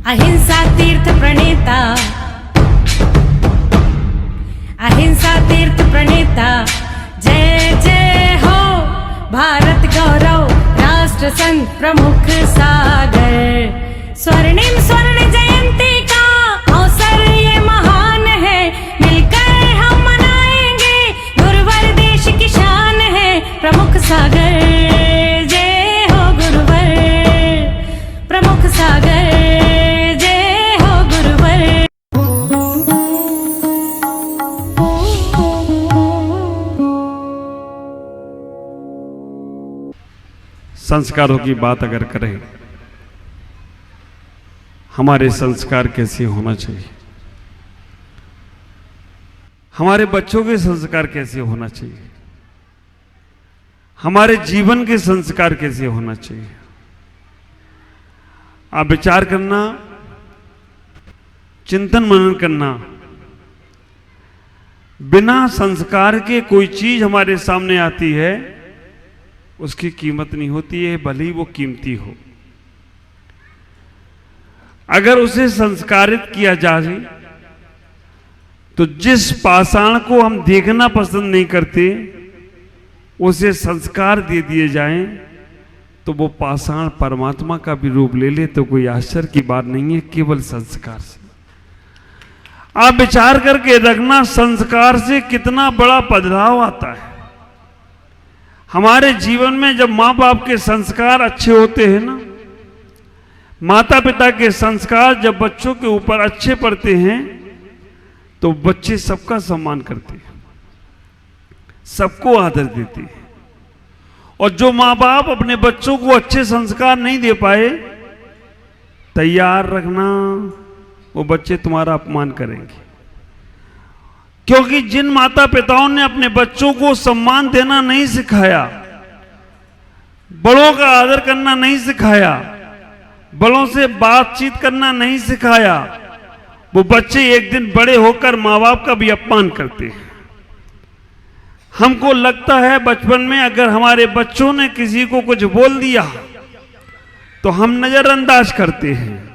अहिंसा तीर्थ प्रणेता, अहिंसा तीर्थ प्रणेता, जय जय हो भारत गौरव राष्ट्र संत प्रमुख सागर। स्वर्णिम स्वर्ण जयंती का अवसर ये महान है, मिलकर हम मनाएंगे गुरुवर देश की शान है प्रमुख सागर। जय हो गुरुवर प्रमुख सागर, जय हो गुरुवर। संस्कारों की बात अगर करें, हमारे संस्कार कैसे होना चाहिए, हमारे बच्चों के संस्कार कैसे होना चाहिए, हमारे जीवन के संस्कार कैसे होना चाहिए, आप विचार करना, चिंतन मनन करना। बिना संस्कार के कोई चीज हमारे सामने आती है, उसकी कीमत नहीं होती है, भले ही वो कीमती हो। अगर उसे संस्कारित किया जाए तो जिस पाषाण को हम देखना पसंद नहीं करते, उसे संस्कार दे दिए जाएं तो वो पाषाण परमात्मा का भी रूप ले ले तो कोई आश्चर्य की बात नहीं है, केवल संस्कार से। आप विचार करके रखना, संस्कार से कितना बड़ा बदलाव आता है हमारे जीवन में। जब माँ बाप के संस्कार अच्छे होते हैं ना, माता पिता के संस्कार जब बच्चों के ऊपर अच्छे पड़ते हैं तो बच्चे सबका सम्मान करते हैं, सबको आदर देते हैं। और जो माँ बाप अपने बच्चों को अच्छे संस्कार नहीं दे पाए, तैयार रखना वो बच्चे तुम्हारा अपमान करेंगे। क्योंकि जिन माता पिताओं ने अपने बच्चों को सम्मान देना नहीं सिखाया, बड़ों का आदर करना नहीं सिखाया, बड़ों से बातचीत करना नहीं सिखाया, वो बच्चे एक दिन बड़े होकर माँ बाप का भी अपमान करते हैं। हमको लगता है बचपन में अगर हमारे बच्चों ने किसी को कुछ बोल दिया तो हम नजरअंदाज करते हैं।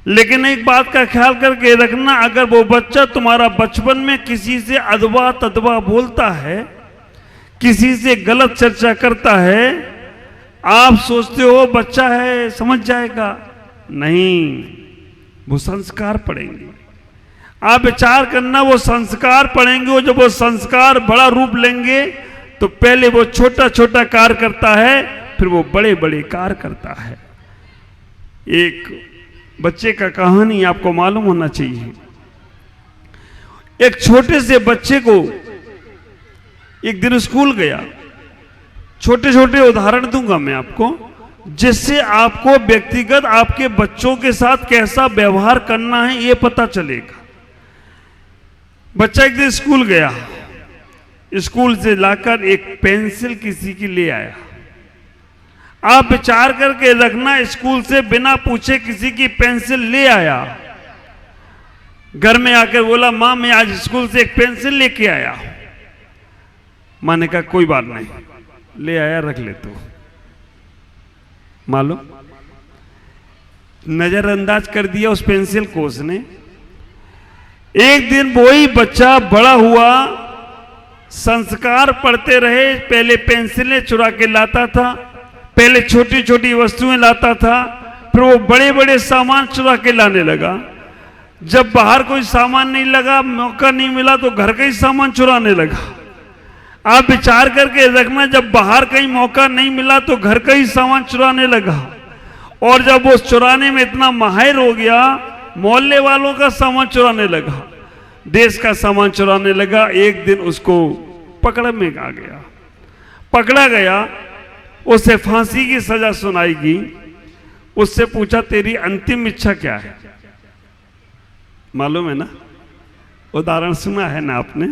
लेकिन एक बात का ख्याल करके रखना, अगर वो बच्चा तुम्हारा बचपन में किसी से अदवा तदवा बोलता है, किसी से गलत चर्चा करता है, आप सोचते हो बच्चा है समझ जाएगा, नहीं, वो संस्कार पड़ेंगे। आप विचार करना, वो संस्कार पड़ेंगे, वो जब वो संस्कार बड़ा रूप लेंगे तो पहले वो छोटा छोटा कार्य करता है, फिर वो बड़े बड़े कार्य करता है। एक बच्चे का कहानी आपको मालूम होना चाहिए। एक छोटे से बच्चे को एक दिन स्कूल गया। छोटे छोटे उदाहरण दूंगा मैं आपको, जिससे आपको व्यक्तिगत आपके बच्चों के साथ कैसा व्यवहार करना है ये पता चलेगा। बच्चा एक दिन स्कूल गया, स्कूल से लाकर एक पेंसिल किसी की ले आया। आप विचार करके रखना, स्कूल से बिना पूछे किसी की पेंसिल ले आया, घर में आकर बोला मां मैं आज स्कूल से एक पेंसिल लेके आया। मां ने कहा कोई बात नहीं, ले आया रख ले तू। मालूम, नजरअंदाज कर दिया उस पेंसिल को उसने। एक दिन वही बच्चा बड़ा हुआ, संस्कार पढ़ते रहे, पहले पेंसिलें चुरा के लाता था, पहले छोटी छोटी वस्तुएं लाता था, फिर वो बड़े बड़े सामान चुरा के लाने लगा। जब बाहर कोई सामान नहीं लगा, मौका नहीं मिला, तो घर का ही सामान चुराने लगा। आप विचार करके रखना, जब बाहर कहीं मौका नहीं मिला तो घर का ही सामान चुराने लगा। और जब वो चुराने में इतना माहिर हो गया, मोहल्ले वालों का सामान चुराने लगा, देश का सामान चुराने लगा। एक दिन उसको पकड़ में आ गया, पकड़ा गया, उसे फांसी की सजा सुनाई गई। उससे पूछा तेरी अंतिम इच्छा क्या है? मालूम है ना, उदाहरण सुना है ना आपने,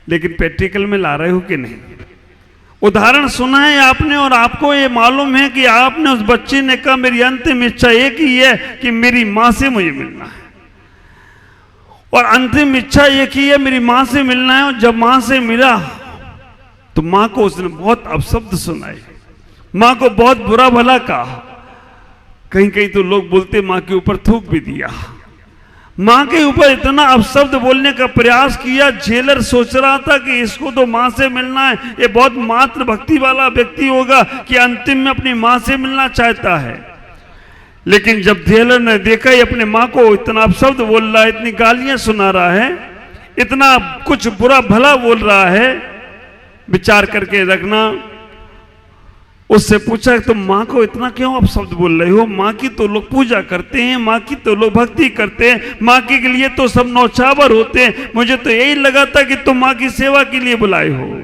लेकिन प्रैक्टिकल में ला रहे हो कि नहीं? उदाहरण सुना है आपने और आपको ये मालूम है कि आपने उस बच्चे ने कहा मेरी अंतिम इच्छा एक ही है कि मेरी मां से मुझे मिलना है, और अंतिम इच्छा एक ही है मेरी मां से मिलना है। और जब मां से मिला तो मां को उसने बहुत अपशब्द सुनाए, मां को बहुत बुरा भला कहा, कहीं कहीं तो लोग बोलते मां के ऊपर थूक भी दिया। मां के ऊपर इतना अपशब्द बोलने का प्रयास किया। जेलर सोच रहा था कि इसको तो मां से मिलना है, ये बहुत मातृ भक्ति वाला व्यक्ति होगा कि अंतिम में अपनी मां से मिलना चाहता है। लेकिन जब जेलर ने देखा ये अपने मां को इतना अपशब्द बोल रहा है, इतनी गालियां सुना रहा है, इतना कुछ बुरा भला बोल रहा है, विचार करके रखना। उससे पूछा तुम मां को इतना क्यों अपशब्द बोल रहे हो? मां की तो लोग पूजा करते हैं, मां की तो लोग भक्ति करते हैं, मां के लिए तो सब नौछावर होते हैं, मुझे तो यही लगा था कि तुम मां की सेवा के लिए बुलाए हो।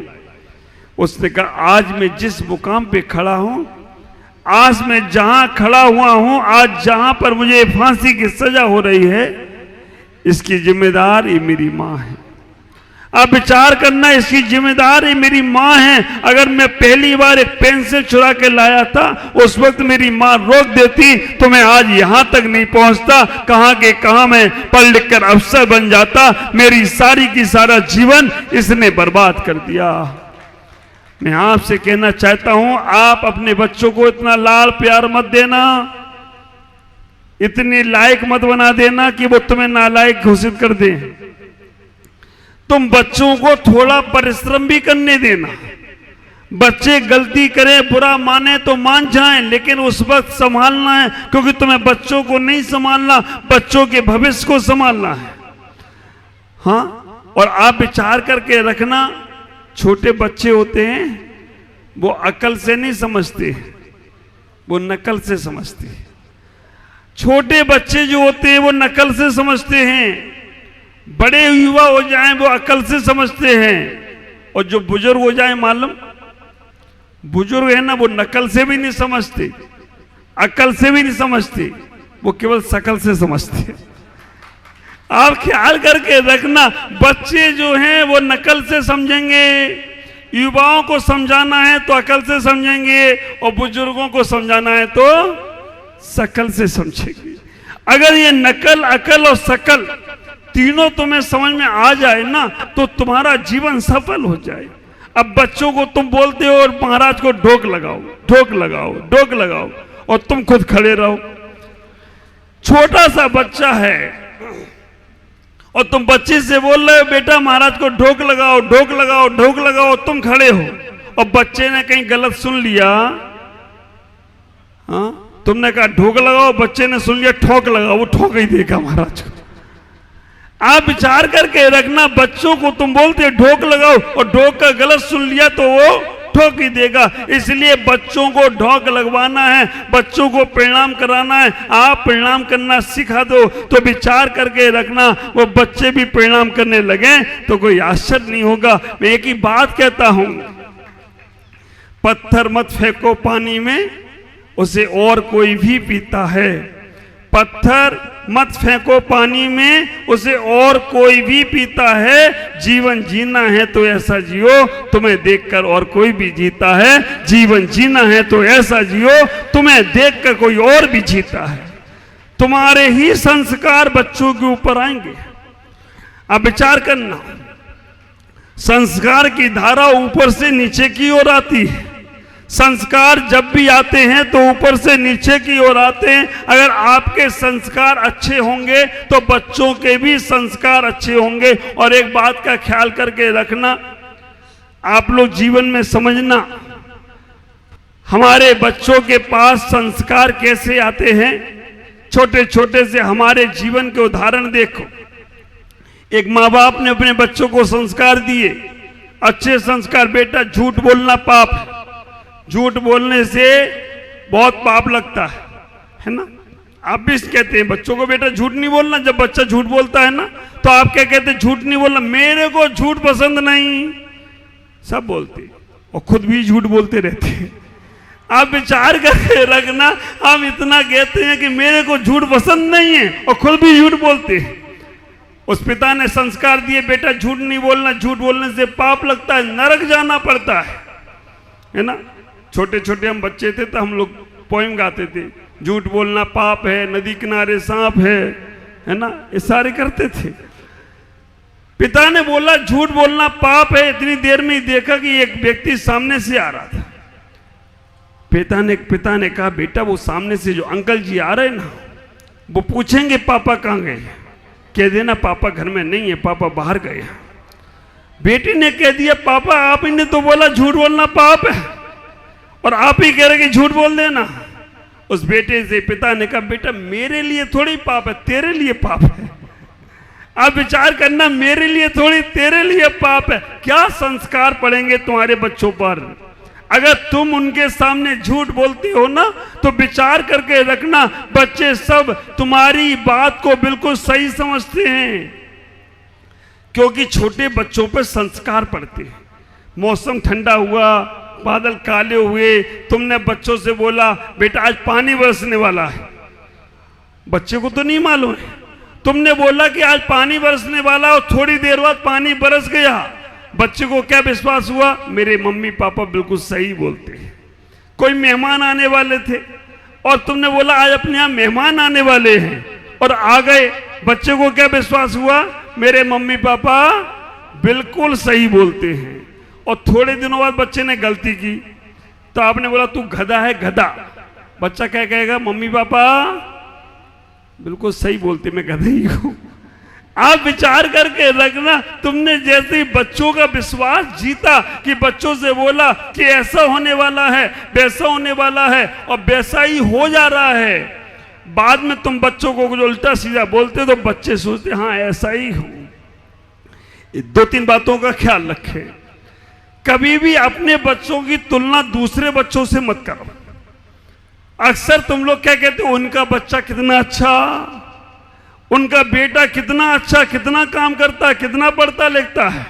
उसने कहा आज मैं जिस मुकाम पे खड़ा हूं, आज मैं जहां खड़ा हुआ हूं, आज जहां पर मुझे फांसी की सजा हो रही है, इसकी जिम्मेदार ये मेरी मां है। आप विचार करना, इसकी जिम्मेदार ये मेरी मां है। अगर मैं पहली बार एक पेंसिल चुरा के लाया था, उस वक्त मेरी मां रोक देती तो मैं आज यहां तक नहीं पहुंचता। कहां के कहां मैं पढ़ लिख कर अफसर बन जाता। मेरी सारी की सारा जीवन इसने बर्बाद कर दिया। मैं आपसे कहना चाहता हूं, आप अपने बच्चों को इतना लाड़ प्यार मत देना, इतनी लायक मत बना देना कि वो तुम्हें नालायक घोषित कर दें। तुम बच्चों को थोड़ा परिश्रम भी करने देना। बच्चे गलती करें, बुरा माने तो मान जाएं, लेकिन उस वक्त संभालना है, क्योंकि तुम्हें बच्चों को नहीं संभालना, बच्चों के भविष्य को संभालना है। हाँ, और आप विचार करके रखना, छोटे बच्चे होते हैं वो अकल से नहीं समझते, वो नकल से समझते हैं। छोटे बच्चे जो होते हैं वो नकल से समझते हैं, बड़े युवा हो जाएं वो अकल से समझते हैं, और जो बुजुर्ग हो जाएं, मालूम बुजुर्ग है ना, वो नकल से भी नहीं समझते, अकल से भी नहीं समझते, वो केवल शकल से समझते। आप ख्याल करके रखना, बच्चे जो हैं वो नकल से समझेंगे, युवाओं को समझाना है तो अकल से समझेंगे, और बुजुर्गों को समझाना है तो शकल से समझेंगे। अगर ये नकल, अकल और शकल तीनों तुम्हें समझ में आ जाए ना, तो तुम्हारा जीवन सफल हो जाए। अब बच्चों को तुम बोलते हो और महाराज को ढोक लगाओ, ढोक लगाओ, ढोक लगाओ, और तुम खुद खड़े रहो। छोटा सा बच्चा है और तुम बच्चे से बोल रहे हो बेटा महाराज को ढोक लगाओ, ढोक लगाओ, ढोक लगाओ, तुम खड़े हो, और बच्चे ने कहीं गलत सुन लिया। हाँ, तुमने कहा ढोक लगाओ, बच्चे ने सुन लिया ठोक लगाओ, वो ठोक ही देगा महाराज को। आप विचार करके रखना, बच्चों को तुम बोलते हो ढोक लगाओ, और ढोक का गलत सुन लिया तो वो ठोक ही देगा। इसलिए बच्चों को ढोक लगवाना है, बच्चों को प्रणाम कराना है। आप प्रणाम करना सिखा दो तो विचार करके रखना, वो बच्चे भी प्रणाम करने लगे तो कोई आश्चर्य नहीं होगा। मैं एक ही बात कहता हूं, पत्थर मत फेंको पानी में, उसे और कोई भी पीता है। पत्थर मत फेंको पानी में, उसे और कोई भी पीता है। जीवन जीना है तो ऐसा जियो, तुम्हें देखकर और कोई भी जीता है। जीवन जीना है तो ऐसा जियो, तुम्हें देखकर कोई और भी जीता है। तुम्हारे ही संस्कार बच्चों के ऊपर आएंगे। अब विचार करना, संस्कार की धारा ऊपर से नीचे की ओर आती है। संस्कार जब भी आते हैं तो ऊपर से नीचे की ओर आते हैं। अगर आपके संस्कार अच्छे होंगे तो बच्चों के भी संस्कार अच्छे होंगे। और एक बात का ख्याल करके रखना, आप लोग जीवन में समझना, हमारे बच्चों के पास संस्कार कैसे आते हैं। छोटे छोटे से हमारे जीवन के उदाहरण देखो। एक माँ बाप ने अपने बच्चों को संस्कार दिए, अच्छे संस्कार, बेटा झूठ बोलना पाप है, झूठ बोलने से बहुत पाप लगता है ना। आप भी कहते हैं बच्चों को बेटा झूठ नहीं बोलना। जब बच्चा झूठ बोलता है ना तो आप क्या कहते हैं, झूठ नहीं बोलना, मेरे को झूठ पसंद नहीं। सब बोलते और खुद भी झूठ बोलते रहते हैं। आप विचार करके रखना, हम इतना कहते हैं कि मेरे को झूठ पसंद नहीं है और खुद भी झूठ बोलते हैं। उस पिता ने संस्कार दिए, बेटा झूठ नहीं बोलना, झूठ बोलने से पाप लगता है, नरक जाना पड़ता है ना। छोटे छोटे हम बच्चे थे तो हम लोग पोएम गाते थे, झूठ बोलना पाप है, नदी किनारे सांप है ना, ये सारे करते थे। पिता ने बोला झूठ बोलना पाप है। इतनी देर में ही देखा कि एक व्यक्ति सामने से आ रहा था। पिता ने कहा, बेटा वो सामने से जो अंकल जी आ रहे ना, वो पूछेंगे पापा कहाँ गए, कह देना पापा घर में नहीं है, पापा बाहर गए। बेटी ने कह दिया, पापा आप ही ने तो बोला झूठ बोलना पाप है, और आप ही कह रहे कि झूठ बोल देना। उस बेटे से पिता ने कहा, बेटा मेरे लिए थोड़ी पाप है, तेरे लिए पाप है। आप विचार करना, मेरे लिए थोड़ी तेरे लिए पाप है। क्या संस्कार पड़ेंगे तुम्हारे बच्चों पर अगर तुम उनके सामने झूठ बोलती हो ना, तो विचार करके रखना, बच्चे सब तुम्हारी बात को बिल्कुल सही समझते हैं, क्योंकि छोटे बच्चों पर संस्कार पड़ते हैं। मौसम ठंडा हुआ, बादल काले हुए, तुमने बच्चों से बोला बेटा आज पानी बरसने वाला है, बच्चे को तो नहीं मालूम है। तुमने बोला कि आज पानी बरसने वाला, और थोड़ी देर बाद पानी बरस गया, बच्चे को क्या विश्वास हुआ, मेरे मम्मी पापा बिल्कुल सही बोलते हैं। कोई मेहमान आने वाले थे और तुमने बोला आज अपने यहाँ मेहमान आने वाले हैं, और आ गए, बच्चे को क्या विश्वास हुआ, मेरे मम्मी पापा बिल्कुल सही बोलते हैं। और थोड़े दिनों बाद बच्चे ने गलती की, तो आपने बोला तू गधा है गधा, बच्चा क्या कहेगा, मम्मी पापा बिल्कुल सही बोलते, मैं गधा ही हूं। आप विचार करके रखना, तुमने जैसे ही बच्चों का विश्वास जीता कि बच्चों से बोला कि ऐसा होने वाला है, वैसा होने वाला है, और वैसा ही हो जा रहा है, बाद में तुम बच्चों को कुछ उल्टा सीधा बोलते तो बच्चे सोचते हाँ ऐसा ही हूं। दो तीन बातों का ख्याल रखें, कभी भी अपने बच्चों की तुलना दूसरे बच्चों से मत करो। अक्सर तुम लोग क्या कहते हो, उनका बच्चा कितना अच्छा, उनका बेटा कितना अच्छा, कितना काम करता, कितना पढ़ता लिखता है,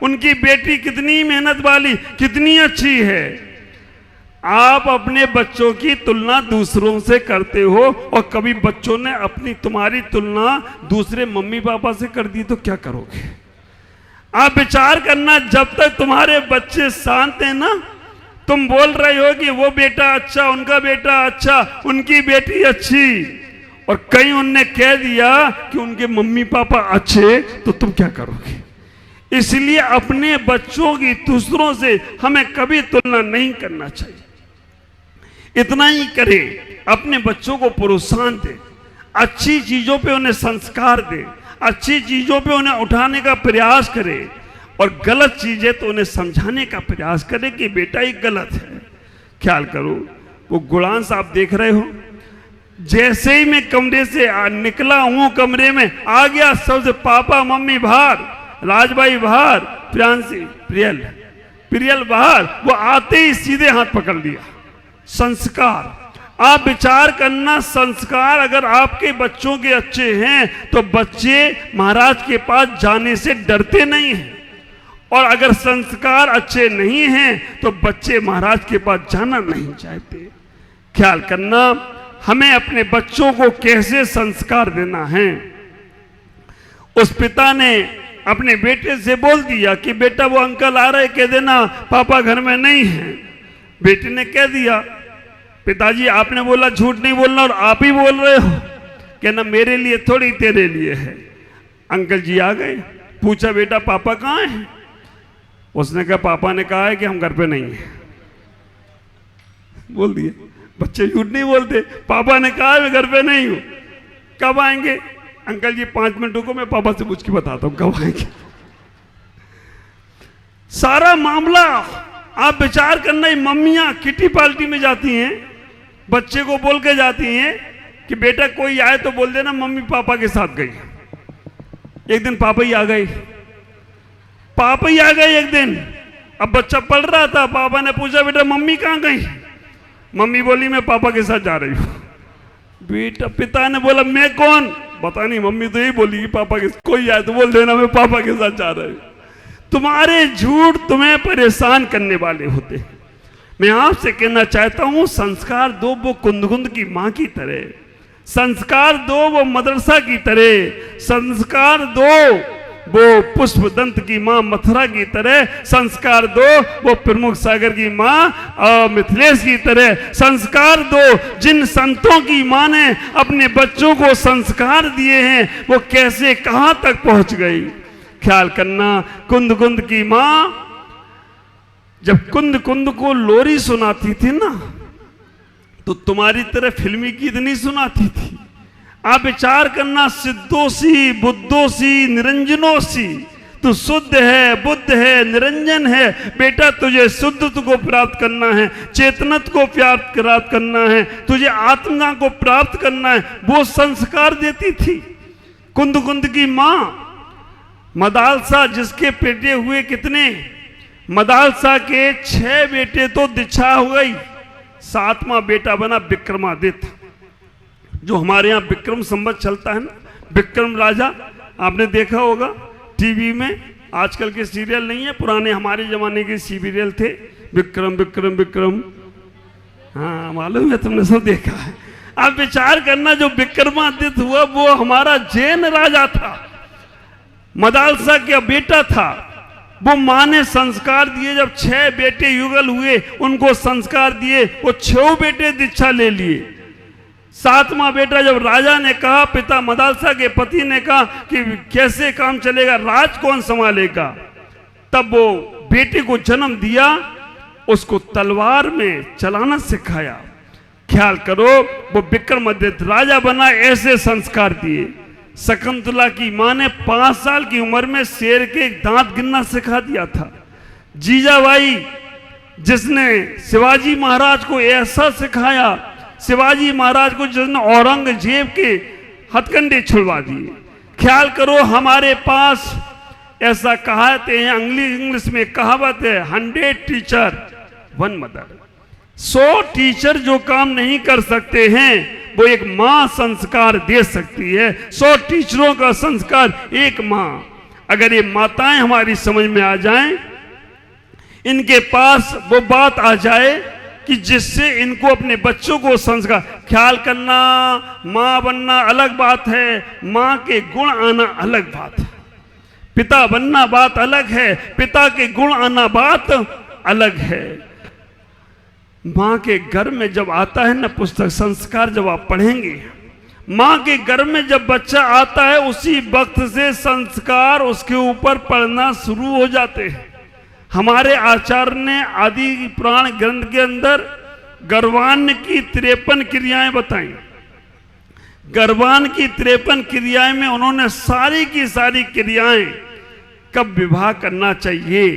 उनकी बेटी कितनी मेहनत वाली, कितनी अच्छी है। आप अपने बच्चों की तुलना दूसरों से करते हो, और कभी बच्चों ने अपनी तुम्हारी तुलना दूसरे मम्मी पापा से कर दी तो क्या करोगे। आप विचार करना, जब तक तुम्हारे बच्चे शांत हैं ना, तुम बोल रहे हो कि वो बेटा अच्छा, उनका बेटा अच्छा, उनकी बेटी अच्छी, और कहीं उनने कह दिया कि उनके मम्मी पापा अच्छे, तो तुम क्या करोगे। इसलिए अपने बच्चों की दूसरों से हमें कभी तुलना नहीं करना चाहिए। इतना ही करें, अपने बच्चों को प्रोत्साहन दें, अच्छी चीजों पे उन्हें संस्कार दें, अच्छी चीजों पे उन्हें उठाने का प्रयास करें, और गलत चीजें तो उन्हें समझाने का प्रयास करें कि बेटा ये गलत है। ख्याल करो, वो गुणांश आप देख रहे हो, जैसे ही मैं कमरे से निकला हूं, कमरे में आ गया, सबसे पापा मम्मी बाहर, राजभाई बाहर, प्रियांशी प्रियल बाहर, वो आते ही सीधे हाथ पकड़ लिया। संस्कार, आप विचार करना, संस्कार अगर आपके बच्चों के अच्छे हैं तो बच्चे महाराज के पास जाने से डरते नहीं हैं, और अगर संस्कार अच्छे नहीं हैं तो बच्चे महाराज के पास जाना नहीं चाहते। ख्याल करना, हमें अपने बच्चों को कैसे संस्कार देना है। उस पिता ने अपने बेटे से बोल दिया कि बेटा वो अंकल आ रहे, कह देना पापा घर में नहीं है। बेटे ने कह दिया, पिताजी आपने बोला झूठ नहीं बोलना, और आप ही बोल रहे हो, कहना मेरे लिए थोड़ी तेरे लिए है। अंकल जी आ गए, पूछा बेटा पापा कहाँ हैं। उसने कहा पापा ने कहा है कि हम घर पे नहीं हैं। बोल दिए, बच्चे झूठ नहीं बोलते, पापा ने कहा है मैं घर पे नहीं हूं। कब आएंगे। अंकल जी 5 मिनट रुको, मैं पापा से पूछ के बताता हूं कब आएंगे। सारा मामला आप विचार करना, मम्मियां किटी पार्टी में जाती हैं, बच्चे को बोल के जाती हैं कि बेटा कोई आए तो बोल देना मम्मी पापा के साथ गई। एक दिन पापा ही आ गए, एक दिन। अब बच्चा पढ़ रहा था, पापा ने पूछा बेटा मम्मी कहाँ गई। मम्मी बोली मैं पापा के साथ जा रही हूँ। बेटा, पिता ने बोला मैं कौन, पता नहीं, मम्मी तो यही बोली कि पापा के, कोई आए तो बोल देना मैं पापा के साथ जा रही हूँ। तुम्हारे झूठ तुम्हें परेशान करने वाले होते। मैं आपसे कहना चाहता हूं, संस्कार दो वो कुंद की मां की तरह, संस्कार दो वो मदरसा की तरह, संस्कार दो वो पुष्पदंत की मां मथुरा की तरह, संस्कार दो वो प्रमुख सागर की मां मिथिलेश की तरह, संस्कार दो जिन संतों की मां ने अपने बच्चों को संस्कार दिए हैं, वो कैसे कहां तक पहुंच गई। ख्याल करना, कुंद की मां जब कुंद को लोरी सुनाती थी ना, तो तुम्हारी तरह फिल्मी गीत नहीं सुनाती थी। आप विचार करना, सिद्धोसी बुद्धोसी निरंजनोसी, तू शुद्ध है, बुद्ध है, निरंजन है। बेटा तुझे शुद्धत्व को प्राप्त करना है, चेतनत्व को प्राप्त करना है, तुझे आत्मा को प्राप्त करना है, वो संस्कार देती थी। कुंद कुंद की माँ मदालसा, जिसके पेटे हुए कितने, मदालसा के 6 बेटे तो दीक्षा हो गई, 7वां बेटा बना विक्रमादित्य। जो हमारे यहाँ विक्रम संवत चलता है ना, विक्रम राजा, आपने देखा होगा टीवी में। आजकल के सीरियल नहीं है, पुराने हमारे जमाने के सीरियल थे, विक्रम विक्रम विक्रम। हाँ मालूम है, तुमने सब देखा है। आप विचार करना, जो विक्रमादित्य हुआ वो हमारा जैन राजा था, मदालसा का बेटा था। वो माँ ने संस्कार दिए, जब 6 बेटे युगल हुए उनको संस्कार दिए, वो 6 बेटे दीक्षा ले लिए। 7वां बेटा जब राजा ने कहा, पिता मदालसा के पति ने कहा कि कैसे काम चलेगा, राज कौन संभालेगा, तब वो बेटे को जन्म दिया, उसको तलवार में चलाना सिखाया। ख्याल करो, वो विक्रमादित्य राजा बना, ऐसे संस्कार दिए। शकुंतला की मां ने 5 साल की उम्र में शेर के दांत गिनना सिखा दिया था। जीजाबाई, जिसने शिवाजी महाराज को ऐसा सिखाया, शिवाजी महाराज को जिसने औरंगजेब के हथकंडे छुड़वा दिए। ख्याल करो, हमारे पास ऐसा कहावतें हैं, इंग्लिश में कहावत है, 100 टीचर 1 मदर। 100 टीचर जो काम नहीं कर सकते हैं, वो एक मां संस्कार दे सकती है। 100 टीचरों का संस्कार एक मां। अगर ये माताएं हमारी समझ में आ जाएं, इनके पास वो बात आ जाए कि जिससे इनको अपने बच्चों को संस्कार, ख्याल करना, मां बनना अलग बात है, मां के गुण आना अलग बात है। पिता बनना बात अलग है, पिता के गुण आना बात अलग है। मां के गर्भ में जब आता है ना पुस्तक संस्कार, जब आप पढ़ेंगे, मां के गर्भ में जब बच्चा आता है, उसी वक्त से संस्कार उसके ऊपर पढ़ना शुरू हो जाते हैं। हमारे आचार्य ने आदि पुराण ग्रंथ के अंदर गर्भान्न की 53 क्रियाएं बताई। गर्भान्न की 53 क्रियाएं में उन्होंने सारी की सारी क्रियाएं, कब विवाह करना चाहिए,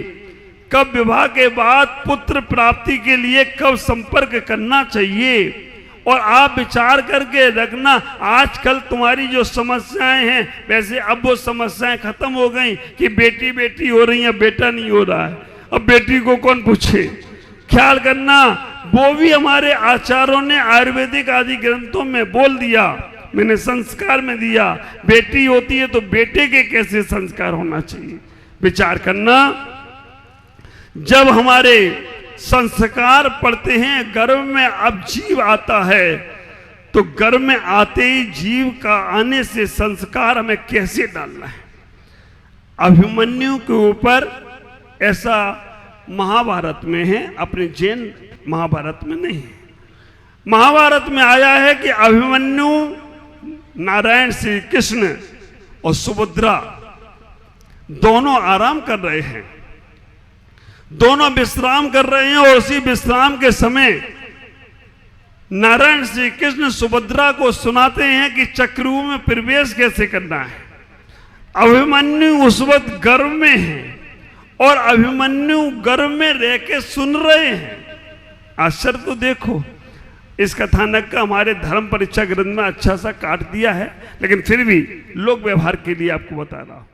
कब विवाह के बाद पुत्र प्राप्ति के लिए कब संपर्क करना चाहिए। और आप विचार करके रखना, आजकल तुम्हारी जो समस्याएं हैं, वैसे अब वो समस्याएं खत्म हो गई कि बेटी बेटी हो रही है, बेटा नहीं हो रहा है। अब बेटी को कौन पूछे। ख्याल करना, वो भी हमारे आचार्यों ने आयुर्वेदिक आदि ग्रंथों में बोल दिया, मैंने संस्कार में दिया। बेटी होती है तो बेटे के कैसे संस्कार होना चाहिए। विचार करना, जब हमारे संस्कार पड़ते हैं गर्भ में, अब जीव आता है, तो गर्भ में आते ही जीव का आने से संस्कार हमें कैसे डालना है। अभिमन्यु के ऊपर ऐसा महाभारत में है, अपने जैन महाभारत में नहीं है। महाभारत में आया है कि अभिमन्यु, नारायण श्री कृष्ण और सुभद्रा दोनों आराम कर रहे हैं, दोनों विश्राम कर रहे हैं। और उसी विश्राम के समय नारायण श्री कृष्ण सुभद्रा को सुनाते हैं कि चक्रव्यूह में प्रवेश कैसे करना है। अभिमन्यु उस वक्त गर्भ में है और अभिमन्यु गर्भ में रह के सुन रहे हैं। आश्चर्य तो देखो, इस कथानक का हमारे धर्म परीक्षा ग्रंथ में अच्छा सा काट दिया है, लेकिन फिर भी लोक व्यवहार के लिए आपको बता रहा हूं।